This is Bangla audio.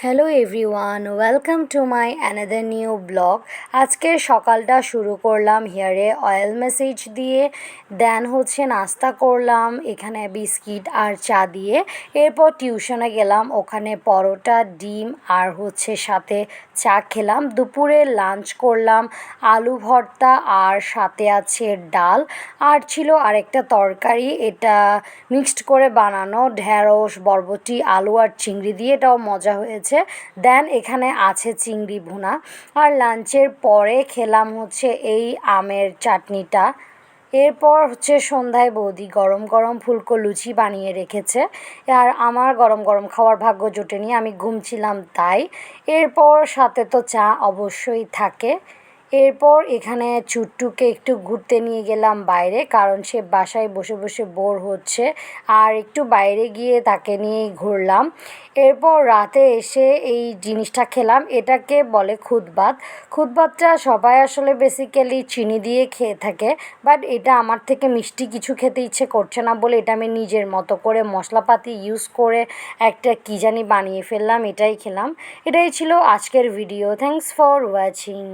Hello everyone, welcome to my another new blog. আজকের সকালটা শুরু করলাম হেয়ারে অয়েল ম্যাসেজ দিয়ে, দেন নাস্তা করলাম এখানে বিস্কিট আর চা দিয়ে। এরপর টিউশনে গেলাম, ওখানে পরোটা, ডিম আর সাথে চা খেলাম। দুপুরে লাঞ্চ করলাম আলু ভর্তা আর সাথে আছে ডাল, আর ছিল আরেকটা তরকারি, এটা মিক্সড করে বানানো ঢ্যাঁড়স, বরবটি, আলু আর চিংড়ি দিয়ে, এটাও মজা হয়েছে। দেন এখানে আছে চিংড়ি ভুনা। আর লাঞ্চের পরে খেলাম এই আমের চাটনিটা। এরপর সন্ধ্যায় বৌদি গরম গরম ফুলকো লুচি বানিয়ে রেখেছে, আর আমার গরম গরম খাওয়ার ভাগ্য জোটেনি, আমি ঘুমছিলাম তাই। এরপর সাথে তো চা অবশ্যই থাকে। এরপর এখানে চুট্টুকে একটু ঘুরতে নিয়ে গেলাম বাইরে, কারণ সে বাসায় বসে বসে বোর হচ্ছে, আর একটু বাইরে গিয়ে তাকে নিয়েই ঘুরলাম। এরপর রাতে এসে এই জিনিসটা খেলাম, এটাকে বলে খুদবাত। খুদবাতটা সবাই আসলে বেসিক্যালি চিনি দিয়ে খেয়ে থাকে, বাট এটা আমার থেকে মিষ্টি কিছু খেতে ইচ্ছে করছে না বলে এটা আমি নিজের মতো করে মশলাপাতি ইউজ করে একটা কী জানি বানিয়ে ফেললাম, এটাই খেলাম। এটাই ছিল আজকের ভিডিও। Thanks for watching.